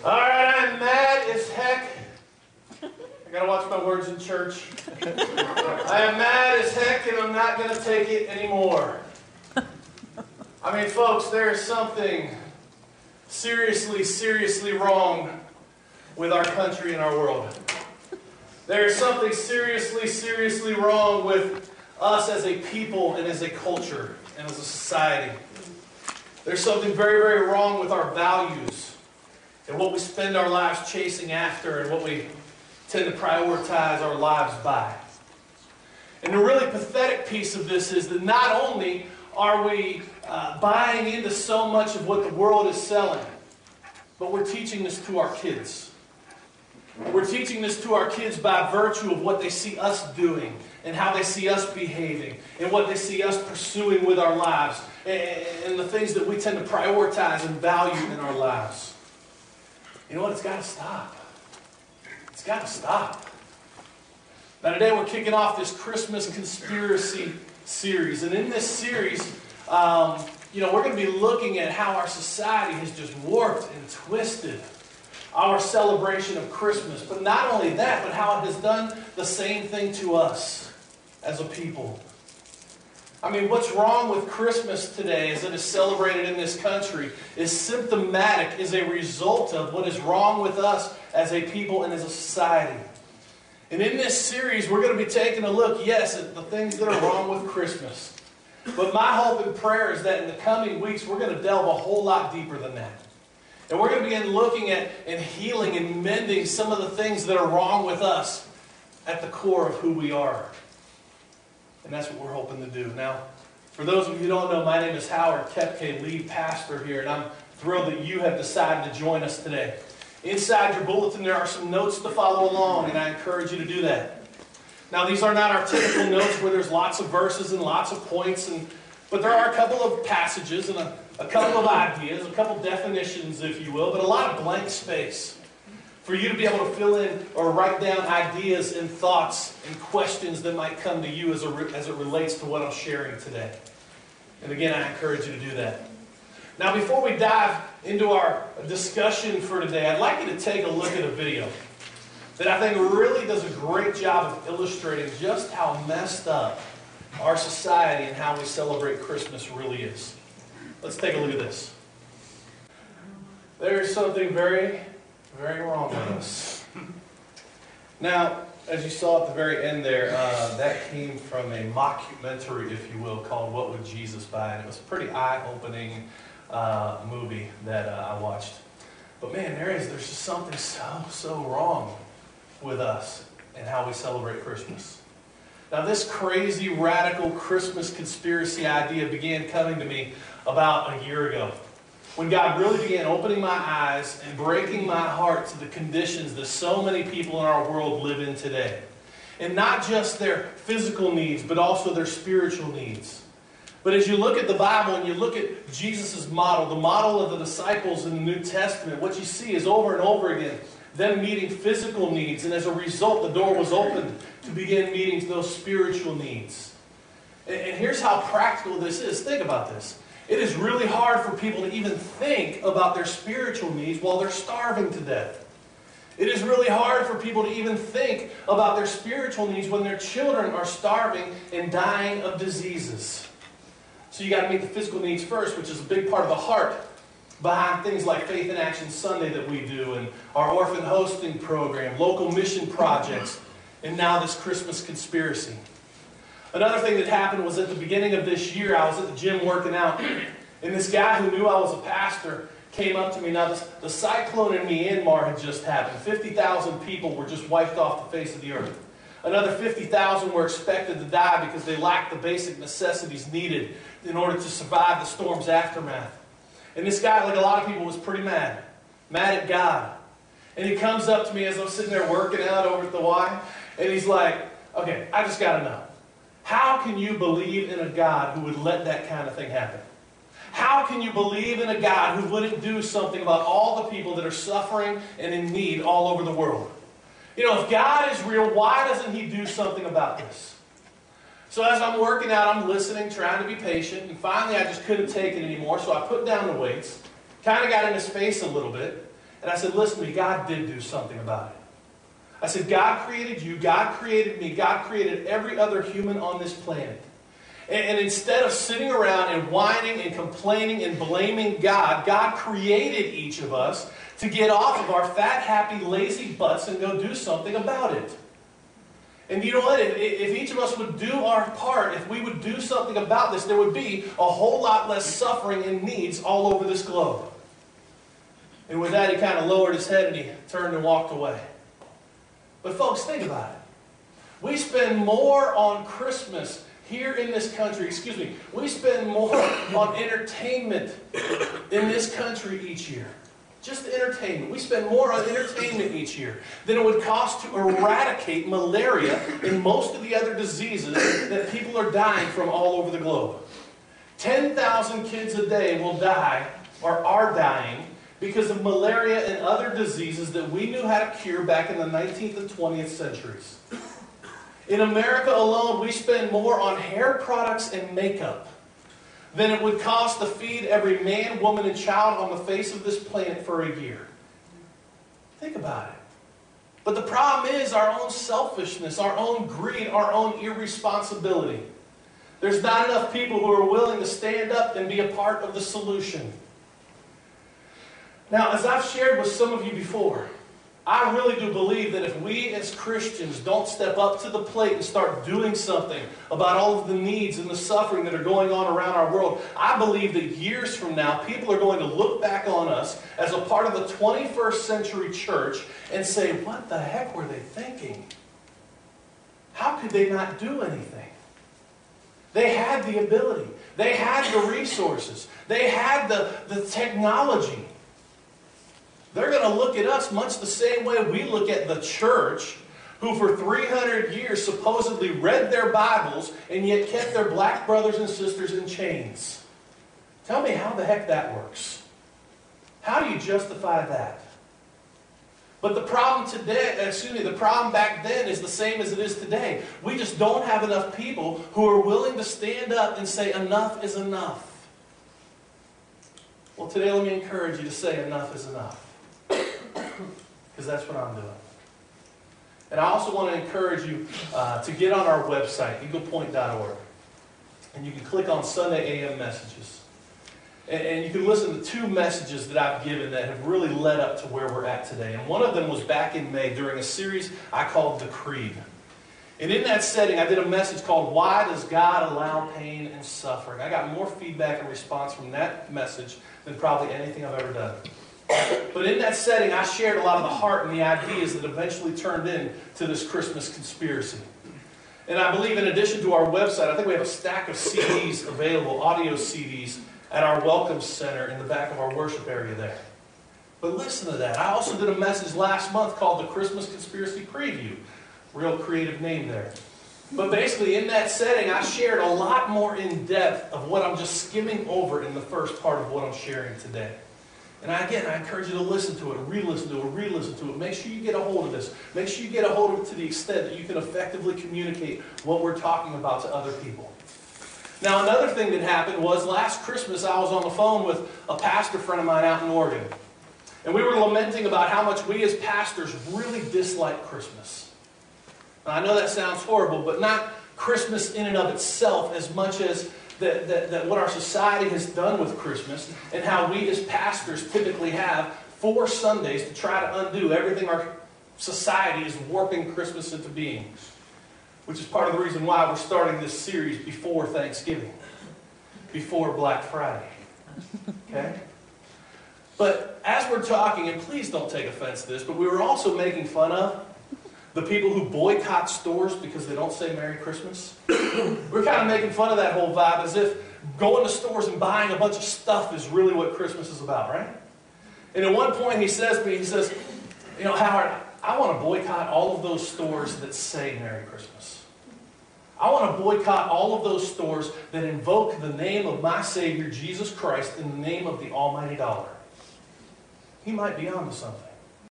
Alright, I'm mad as heck. I gotta watch my words in church. I am mad as heck and I'm not gonna take it anymore. I mean, folks, there is something seriously wrong with our country and our world. There is something seriously wrong with us as a people and as a culture and as a society. There's something very wrong with our values and what we spend our lives chasing after and what we tend to prioritize our lives by. And the really pathetic piece of this is that not only are we buying into so much of what the world is selling, but we're teaching this to our kids. We're teaching this to our kids by virtue of what they see us doing and how they see us behaving and what they see us pursuing with our lives and the things that we tend to prioritize and value in our lives. You know what? It's got to stop. It's got to stop. Now today we're kicking off this Christmas conspiracy series. And in this series, we're going to be looking at how our society has just warped and twisted our celebration of Christmas. But not only that, but how it has done the same thing to us as a people. I mean, what's wrong with Christmas today as it is celebrated in this country is symptomatic, is a result of what is wrong with us as a people and as a society. And in this series, we're going to be taking a look, yes, at the things that are wrong with Christmas. But my hope and prayer is that in the coming weeks, we're going to delve a whole lot deeper than that. And we're going to begin looking at and healing and mending some of the things that are wrong with us at the core of who we are. And that's what we're hoping to do. Now, for those of you who don't know, my name is Howard Kepke, lead pastor here, and I'm thrilled that you have decided to join us today. Inside your bulletin, there are some notes to follow along, and I encourage you to do that. Now, these are not our typical notes where there's lots of verses and lots of points, but there are a couple of passages and a couple of ideas, a couple definitions, if you will, but a lot of blank space for you to be able to fill in or write down ideas and thoughts and questions that might come to you as it relates to what I'm sharing today. And again, I encourage you to do that. Now, before we dive into our discussion for today, I'd like you to take a look at a video that I think really does a great job of illustrating just how messed up our society and how we celebrate Christmas really is. Let's take a look at this. There is something very wrong with us. Now, as you saw at the very end there, that came from a mockumentary, if you will, called What Would Jesus Buy? And it was a pretty eye-opening movie that I watched. But man, there's just something so wrong with us and how we celebrate Christmas. Now, this crazy, radical Christmas conspiracy idea began coming to me about a year ago, when God really began opening my eyes and breaking my heart to the conditions that so many people in our world live in today. And not just their physical needs, but also their spiritual needs. But as you look at the Bible and you look at Jesus' model, the model of the disciples in the New Testament, what you see is over and over again, them meeting physical needs. And as a result, the door was opened to begin meeting those spiritual needs. And here's how practical this is. Think about this. It is really hard for people to even think about their spiritual needs while they're starving to death. It is really hard for people to even think about their spiritual needs when their children are starving and dying of diseases. So you got to meet the physical needs first, which is a big part of the heart behind things like Faith in Action Sunday that we do, and our orphan hosting program, local mission projects, and now this Christmas conspiracy. Another thing that happened was at the beginning of this year, I was at the gym working out, and this guy who knew I was a pastor came up to me. Now, the cyclone in Myanmar had just happened. 50,000 people were just wiped off the face of the earth. Another 50,000 were expected to die because they lacked the basic necessities needed in order to survive the storm's aftermath. And this guy, like a lot of people, was pretty mad at God. And he comes up to me as I'm sitting there working out over at the Y, and he's like, okay, I just got to know. How can you believe in a God who would let that kind of thing happen? How can you believe in a God who wouldn't do something about all the people that are suffering and in need all over the world? You know, if God is real, why doesn't He do something about this? So as I'm working out, I'm listening, trying to be patient, and finally I just couldn't take it anymore, so I put down the weights, kind of got in his face a little bit, And I said, listen to me, God did do something about it. I said, God created you, God created me, God created every other human on this planet. And instead of sitting around and whining and complaining and blaming God, God created each of us to get off of our fat, happy, lazy butts and go do something about it. And you know what? If each of us would do our part, if we would do something about this, there would be a whole lot less suffering and needs all over this globe. And with that, he kind of lowered his head and he turned and walked away. But folks, think about it. We spend more on Christmas here in this country, we spend more on entertainment in this country each year. Just entertainment. We spend more on entertainment each year than it would cost to eradicate malaria and most of the other diseases that people are dying from all over the globe. 10,000 kids a day will die, or are dying, because of malaria and other diseases that we knew how to cure back in the 19th and 20th centuries. In America alone, we spend more on hair products and makeup than it would cost to feed every man, woman, and child on the face of this planet for a year. Think about it. But the problem is our own selfishness, our own greed, our own irresponsibility. There's not enough people who are willing to stand up and be a part of the solution. Now, as I've shared with some of you before, I really do believe that if we as Christians don't step up to the plate and start doing something about all of the needs and the suffering that are going on around our world, I believe that years from now, people are going to look back on us as a part of the 21st century church and say, what the heck were they thinking? How could they not do anything? They had the ability. They had the resources. They had the technology. They're going to look at us much the same way we look at the church, who for 300 years supposedly read their Bibles and yet kept their black brothers and sisters in chains. Tell me how the heck that works. How do you justify that? But the problem the problem back then is the same as it is today. We just don't have enough people who are willing to stand up and say enough is enough. Well, today let me encourage you to say enough is enough. Because that's what I'm doing. And I also want to encourage you to get on our website, eaglepointe.org. And you can click on Sunday AM messages. And you can listen to 2 messages that I've given that have really led up to where we're at today. And one of them was back in May during a series I called The Creed. And in that setting, I did a message called, Why Does God Allow Pain and Suffering? I got more feedback and response from that message than probably anything I've ever done. But in that setting, I shared a lot of the heart and the ideas that eventually turned into this Christmas conspiracy. And I believe in addition to our website, I think we have a stack of CDs available, audio CDs, at our Welcome Center in the back of our worship area there. But listen to that. I also did a message last month called the Christmas Conspiracy Preview. Real creative name there. But basically in that setting, I shared a lot more in depth of what I'm just skimming over in the first part of what I'm sharing today. And again, I encourage you to listen to it, re-listen to it, re-listen to it. Make sure you get a hold of this. Make sure you get a hold of it to the extent that you can effectively communicate what we're talking about to other people. Now, another thing that happened was last Christmas I was on the phone with a pastor friend of mine out in Oregon. And we were lamenting about how much we as pastors really dislike Christmas. Now, I know that sounds horrible, but not Christmas in and of itself as much as that what our society has done with Christmas and how we as pastors typically have 4 Sundays to try to undo everything our society is warping Christmas into being. Which is part of the reason why we're starting this series before Thanksgiving. Before Black Friday. Okay? But as we're talking, and please don't take offense to this, but we were also making fun of the people who boycott stores because they don't say Merry Christmas. We're kind of making fun of that whole vibe as if going to stores and buying a bunch of stuff is really what Christmas is about, right? And at one point he says to me, you know, Howard, I want to boycott all of those stores that say Merry Christmas. I want to boycott all of those stores that invoke the name of my Savior, Jesus Christ, in the name of the almighty dollar. He might be onto something.